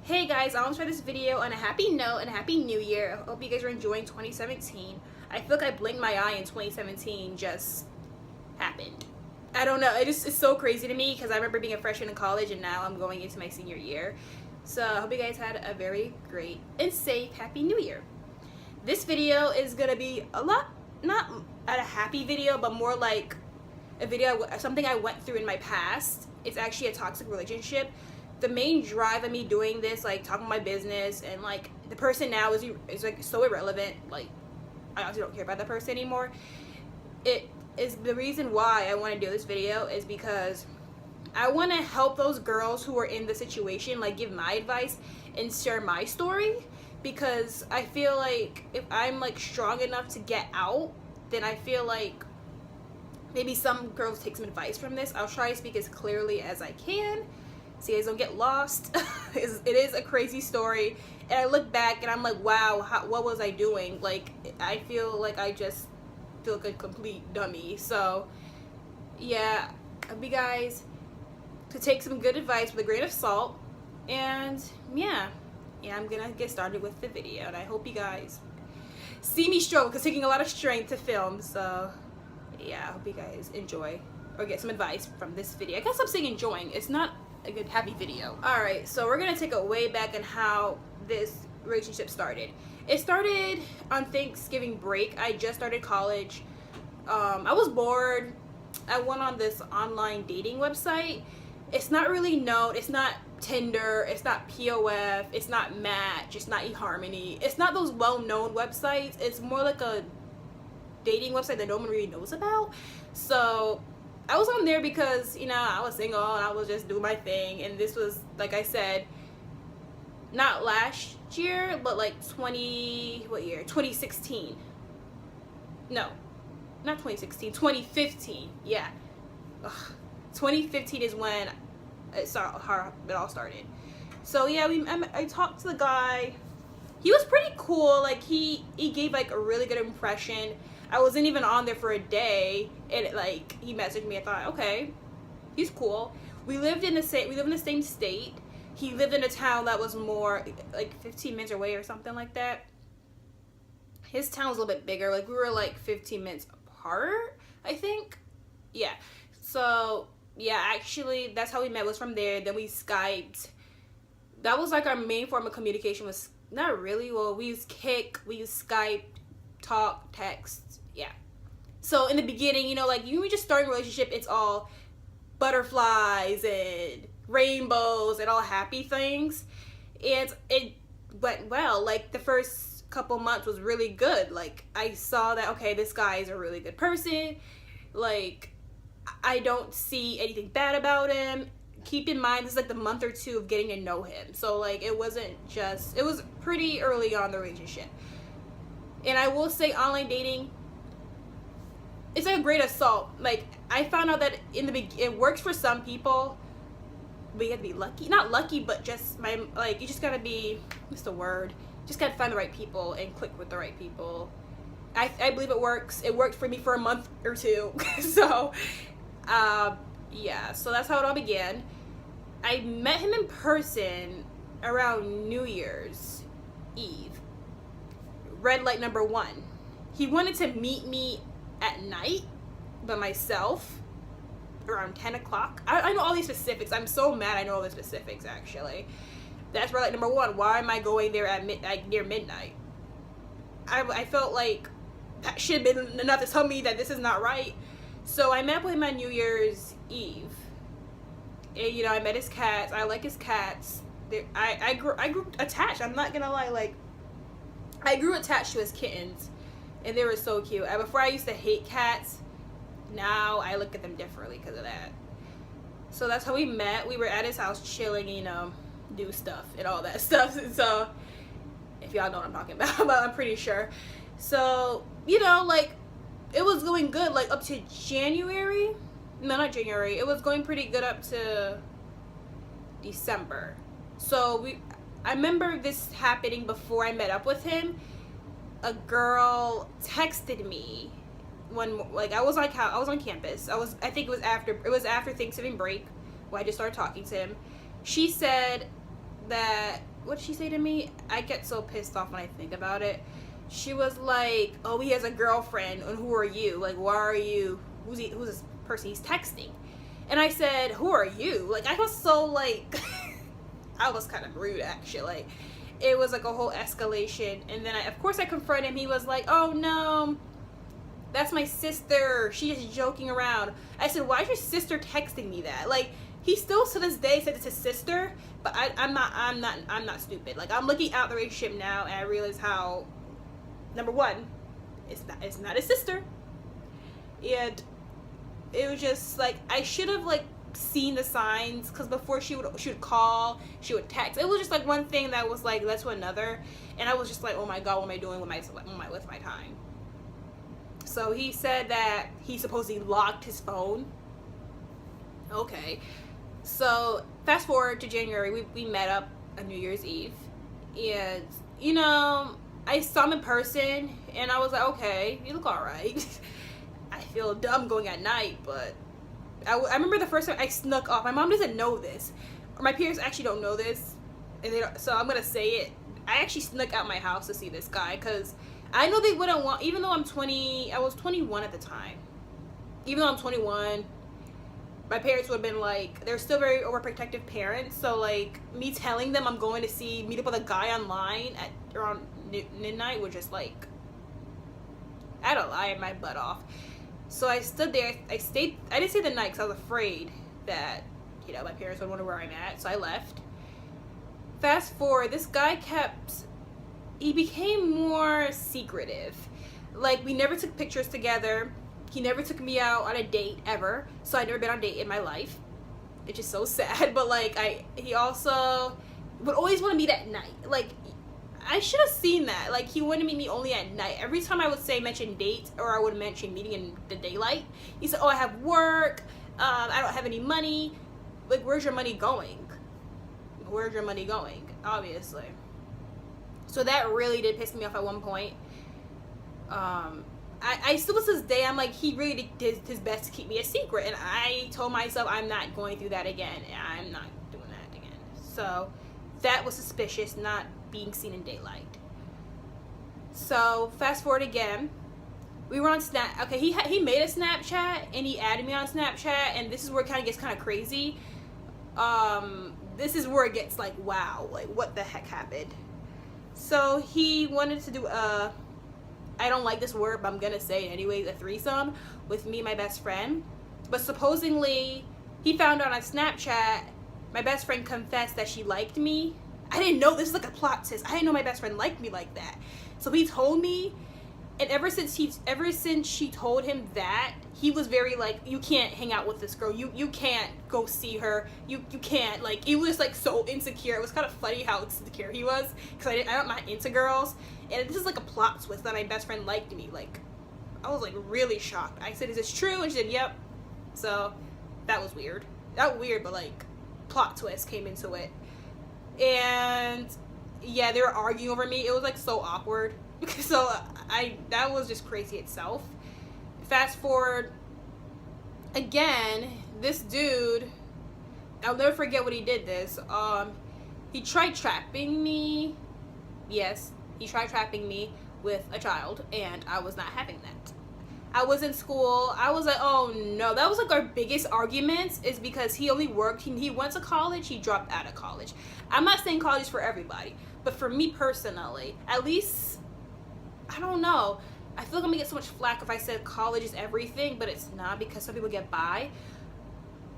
Hey guys, I want to start this video on a happy note and a happy new year. I hope you guys are enjoying 2017. I feel like I blinked my eye and 2017 just happened. I don't know, it's so crazy to me because I remember being a freshman in college and now I'm going into my senior year. So I hope you guys had a very great and safe happy new year. This video is going to be a lot, not a happy video, but more like a video, something I went through in my past. It's actually a toxic relationship. The main drive of me doing this, like talking my business, and like the person now is like so irrelevant. Like I honestly don't care about that person anymore. It is the reason why I want to do this video is because I want to help those girls who are in the situation, like give my advice and share my story, because I feel like if I'm like strong enough to get out, then I feel like maybe some girls take some advice from this. I'll try to speak as clearly as I can so you guys don't get lost. It is a crazy story, and I look back and I'm like, wow, what was I doing? Like, I feel like I just feel like a complete dummy. So yeah, I hope you guys to take some good advice with a grain of salt, and yeah, I'm gonna get started with the video, and I hope you guys see me struggle because it's taking a lot of strength to film. So yeah, I hope you guys enjoy or get some advice from this video. I guess I'm saying enjoying. It's not a good happy video. Alright, so we're gonna take a way back on how this relationship started. It started on Thanksgiving break. I just started college. I was bored. I went on this online dating website. It's not really known. It's not Tinder. It's not POF. It's not Match. It's not eHarmony. It's not those well-known websites. It's more like a dating website that no one really knows about. So I was on there because, you know, I was single and I was just doing my thing, and this was, like I said, not last year, but like 2016. No, not 2016, 2015. Yeah. Ugh. 2015 is when it all started. So yeah, I talked to the guy. He was pretty cool. Like he gave like a really good impression. I wasn't even on there for a day, and like he messaged me. I thought, okay, he's cool. We live in the same state. He lived in a town that was more like 15 minutes away or something like that. His town was a little bit bigger. Like we were like 15 minutes apart, I think. Yeah. So yeah, actually that's how we met, was from there. Then we Skyped. That was like our main form of communication. Was not really, well, we used Kik, we used Skype, talk, text. Yeah. So in the beginning, you know, like you just start a relationship, it's all butterflies and rainbows and all happy things. And it went well. Like the first couple months was really good. Like I saw that, okay, this guy is a really good person. Like I don't see anything bad about him. Keep in mind, this is like the month or two of getting to know him. So like it was pretty early on in the relationship. And I will say online dating, it's like a great assault. Like I found out that it works for some people, but you have to be lucky. Not lucky, but just you just gotta be, what's the word? Just gotta find the right people and click with the right people. I believe it works. It worked for me for a month or two. So yeah, so that's how it all began. I met him in person around New Year's Eve. Red light number 1. He wanted to meet me at night by myself around 10 o'clock. I know all these specifics. I'm so mad I know all the specifics, actually. That's red light number 1. Why am I going there at near midnight? I felt like that should have been enough to tell me that this is not right. So I met up with him on New Year's Eve. And, you know, I met his cats. I like his cats. I grew attached. I'm not gonna lie. Like, I grew attached to his kittens, and they were so cute. Before I used to hate cats. Now I look at them differently because of that. So that's how we met. We were at his house chilling, you know, do stuff and all that stuff. And so if y'all know what I'm talking about, but I'm pretty sure. So, you know, like, it was going good, like, up to January. No, not January. It was going pretty good up to December. So, I remember this happening before I met up with him. A girl texted me I was on campus. I think it was after Thanksgiving break when I just started talking to him. She said, that, what did she say to me? I get so pissed off when I think about it. She was like, oh, he has a girlfriend, and who are you? Like, why are you, who's this person he's texting? And I said, who are you? Like, I was so, like, I was kind of rude, actually. Like, it was, like, a whole escalation. And then, of course, I confronted him. He was like, oh, no, that's my sister. She's just joking around. I said, why is your sister texting me that? Like, he still, to this day, said it's his sister. But I'm not stupid. Like, I'm looking out the relationship now, and I realize how, number one, it's not his sister. And it was just like, I should have like seen the signs, because before she would call, she would text. It was just like one thing that was like led to another, and I was just like, oh my god, what am I doing with my time? So he said that he supposedly locked his phone. Okay, so fast forward to January, we met up on New Year's Eve, and you know, I saw him in person, and I was like, okay, you look alright. I feel dumb going at night, but I remember the first time I snuck off. My mom doesn't know this, or my parents actually don't know this, and so I'm gonna say it. I actually snuck out my house to see this guy, because I know they wouldn't want, even though I'm 20, I was 21 at the time. Even though I'm 21, my parents would have been like, they're still very overprotective parents, so like, me telling them I'm going to meet up with a guy online at around midnight was just like, I had to lie my butt off. So I stood there, I stayed, I didn't stay the night because I was afraid that, you know, my parents would wonder where I'm at, so I left. Fast forward, this guy he became more secretive. Like, we never took pictures together. He never took me out on a date, ever. So I'd never been on a date in my life. It's just so sad, but like, he also would always want to meet at night. Like, I should have seen that. Like, he wanted to meet me only at night. Every time I would mention dates, or I would mention meeting in the daylight, he said, oh, I have work, I don't have any money. Like, where's your money going? Where's your money going? Obviously. So that really did piss me off at one point. I still, to this day, I'm like, he really did his best to keep me a secret, and I told myself I'm not going through that again, and I'm not doing that again. So that was suspicious, not being seen in daylight. So fast forward again, we were on okay, he made a Snapchat, and he added me on Snapchat, and this is where it kind of gets kind of crazy. This is where it gets like, wow, like what the heck happened? So he wanted to do I don't like this word, but I'm gonna say it anyways, a threesome with me and my best friend. But supposedly he found out on Snapchat my best friend confessed that she liked me. I didn't know, this is like a plot twist. I didn't know my best friend liked me like that. So he told me, and ever since she told him that, he was very like, you can't hang out with this girl. You can't go see her. You can't, like, he was like so insecure. It was kind of funny how insecure he was, because I'm not into girls. And this is like a plot twist that my best friend liked me. Like, I was like really shocked. I said, is this true? And she said, yep. So that was weird. Not weird, but like plot twist came into it. And yeah, they were arguing over me. It was like so awkward. So that was just crazy itself. Fast forward again, this dude, I'll never forget what he did this. He tried trapping me. Yes, he tried trapping me with a child, and I was not having that. I was in school. I was like, oh no. That was like our biggest arguments, is because he only worked. He went to college. He dropped out of college. I'm not saying college is for everybody, but for me personally, at least, I don't know. I feel like I'm gonna get so much flack if I said college is everything, but it's not, because some people get by.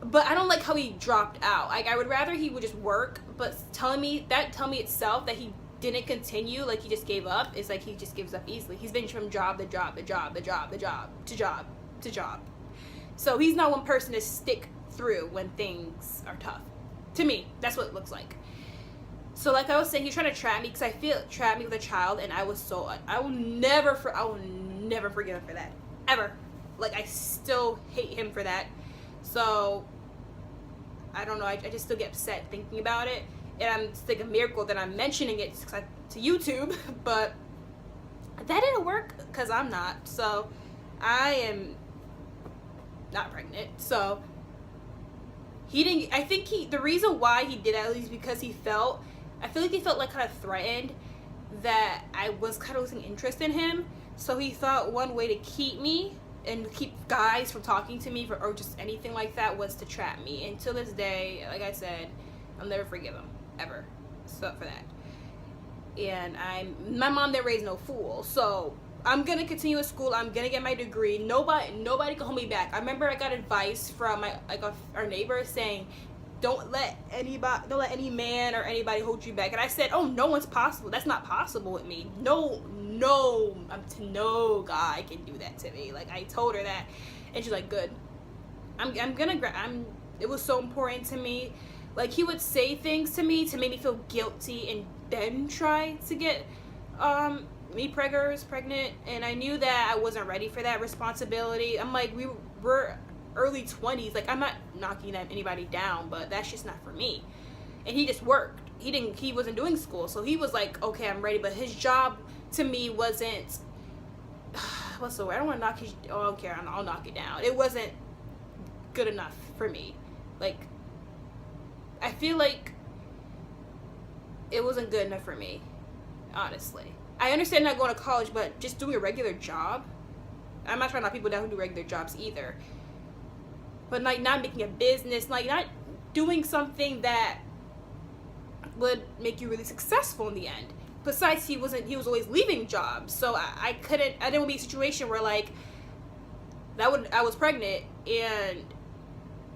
But I don't like how he dropped out. Like, I would rather he would just work, but telling me itself that he didn't continue, like he just gave up, is like he just gives up easily. He's been from job to job to job to job to job to job to job. So he's not one person to stick through when things are tough. To me, that's what it looks like. So like I was saying, he's trying to trap me, because I feel trapped me with a child, and I was so, I will never forgive him for that, ever. Like, I still hate him for that. So I don't know, I just still get upset thinking about it. And it's like a miracle that I'm mentioning it to YouTube, but that didn't work, because I'm not. So I am not pregnant. So he didn't. I think the reason why he did that, at least because I feel like he felt like kind of threatened that I was kind of losing interest in him. So he thought one way to keep me and keep guys from talking to me or just anything like that was to trap me. And till this day, like I said, I'll never forgive him ever. So for that. And my mom didn't raise no fool, so I'm gonna continue with school. I'm gonna get my degree. Nobody can hold me back. I remember I got advice from our neighbor saying, don't let any man or anybody hold you back. And I said, oh, no one's possible. That's not possible with me. No guy can do that to me. Like, I told her that, and she's like, good. It was so important to me. Like, he would say things to me to make me feel guilty and then try to get me pregnant, and I knew that I wasn't ready for that responsibility. I'm like, we're early 20s. Like, I'm not knocking anybody down, but that's just not for me. And he just worked. He wasn't doing school, so he was like, okay, I'm ready. But his job to me wasn't what's the word? I don't want to knock his. Oh, I don't care. I'll knock it down. It wasn't good enough for me. Like, I feel like it wasn't good enough for me, honestly. I understand not going to college, but just doing a regular job. I'm not trying to knock people down who do regular jobs either. But like, not making a business, like not doing something that would make you really successful in the end. Besides, he was always leaving jobs, so I didn't want to be in a situation where like I was pregnant and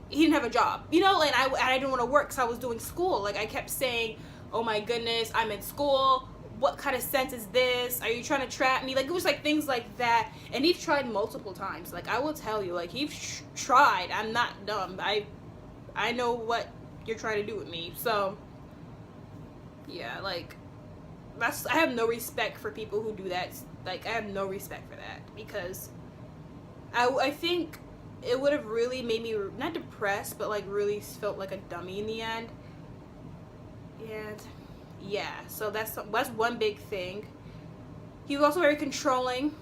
he didn't have a job, you know, and I didn't want to work because I was doing school. Like, I kept saying, oh my goodness, I'm in school. What kind of sense is this? Are you trying to trap me? Like, it was like things like that. And he's tried multiple times. Like, I will tell you, like, he's tried. I'm not dumb. I know what you're trying to do with me. So, yeah, like, I have no respect for people who do that. Like, I have no respect for that, because I think it would have really made me not depressed, but like really felt like a dummy in the end. And yeah, so that's one big thing. He was also very controlling.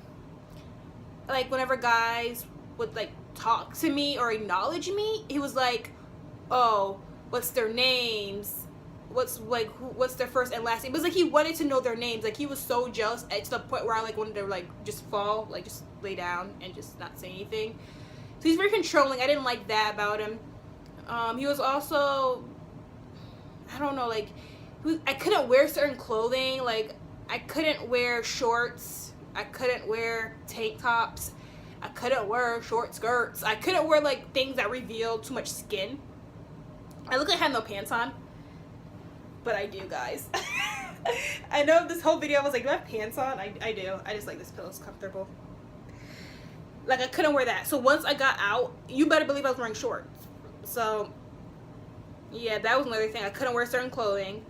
Like, whenever guys would like talk to me or acknowledge me, he was like, oh, what's their names? What's their first and last name? It was like he wanted to know their names. Like, he was so jealous to the point where I like wanted to like just fall, like just lay down and just not say anything. So he's very controlling. I didn't like that about him. He was also, I don't know, like, I couldn't wear certain clothing. Like, I couldn't wear shorts. I couldn't wear tank tops. I couldn't wear short skirts. I couldn't wear like things that revealed too much skin. I look like I had no pants on, but I do, guys. I know this whole video I was like, do I have pants on? I do. I just like this pillow's comfortable. Like, I couldn't wear that. So once I got out, you better believe I was wearing shorts. So yeah, that was another thing. I couldn't wear certain clothing.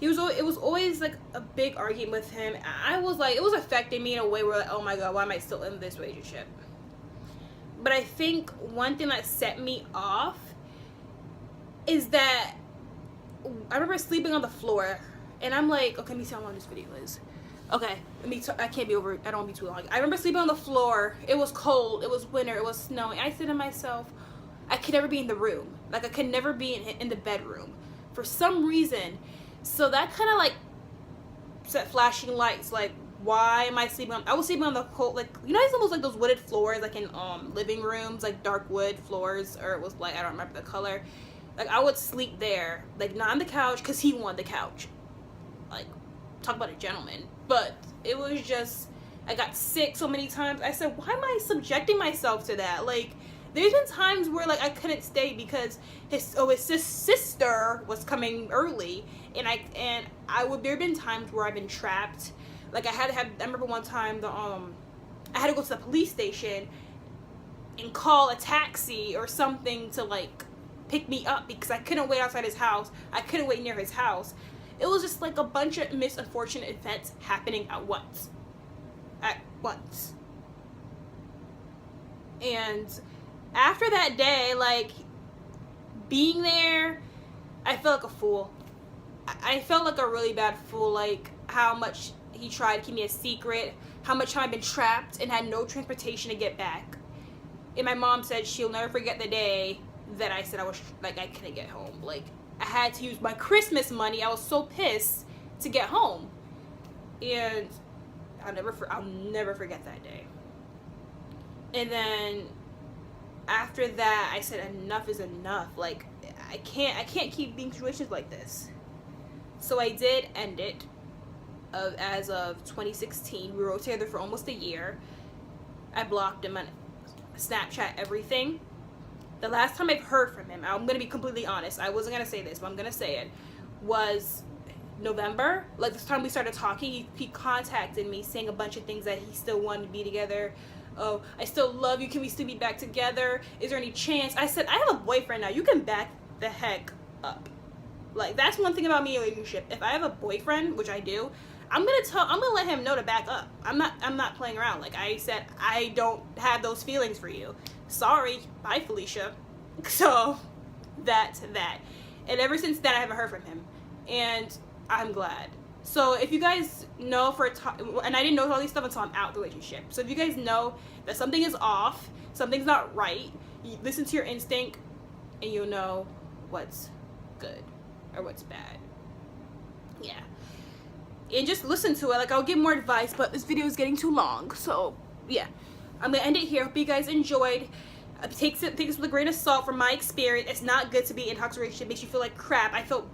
It was always like a big argument with him. I was like, it was affecting me in a way where like, oh my god, why am I still in this relationship? But I think one thing that set me off is that I remember sleeping on the floor, and I'm like, okay, let me see how long this video is. Okay, I can't be over, I don't want to be too long. I remember sleeping on the floor. It was cold, it was winter, it was snowing. I said to myself, I could never be in the room. Like, I could never be in the bedroom for some reason. So that kind of like set flashing lights. Like, why am I sleeping on? I was sleeping on the cold, like, you know, it's almost like those wooded floors, like in living rooms, like dark wood floors, or it was like, I don't remember the color. Like, I would sleep there, like not on the couch, because he wanted the couch. Like, talk about a gentleman. But it was just, I got sick so many times. I said, why am I subjecting myself to that? Like, there's been times where like I couldn't stay because his sister was coming early, and there have been times where I've been trapped. Like, I remember one time I had to go to the police station and call a taxi or something to like pick me up because I couldn't wait outside his house. I couldn't wait near his house. It was just like a bunch of unfortunate events happening at once. And after that day, like, being there, I felt like a fool. I felt like a really bad fool, like how much he tried to keep me a secret, how much time I've been trapped and had no transportation to get back. And my mom said she'll never forget the day that I said I was like I couldn't get home. Like I had to use my Christmas money. I was so pissed to get home, and I'll never forget that day. And then after that, I said enough is enough. Like I can't keep being in situations like this. So I did end it. As of 2016, we were together for almost a year. I blocked him on Snapchat, everything. The last time I've heard from him, I'm gonna be completely honest, I wasn't gonna say this, but I'm gonna say it, was November. Like this time we started talking, he contacted me saying a bunch of things that he still wanted to be together. Oh, I still love you, can we still be back together? Is there any chance? I said, I have a boyfriend now, you can back the heck up. Like that's one thing about me in a relationship. If I have a boyfriend, which I do, I'm gonna let him know to back up. I'm not playing around. Like I said, I don't have those feelings for you. Sorry, bye Felicia. So that's that. And ever since then I haven't heard from him. And I'm glad. So if you guys know and I didn't know all these stuff until I'm out of the relationship. So if you guys know that something is off, something's not right, you listen to your instinct and you'll know what's good or what's bad. Yeah. And just listen to it. Like I'll give more advice, but this video is getting too long. So yeah, I'm gonna end it here. Hope you guys enjoyed. Take this with a grain of salt from my experience. It's not good to be in a toxic relationship. It makes you feel like crap. I felt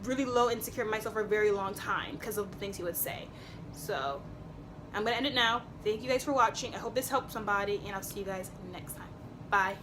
really low, insecure in myself for a very long time because of the things he would say. So I'm gonna end it now. Thank you guys for watching. I hope this helped somebody, and I'll see you guys next time. Bye.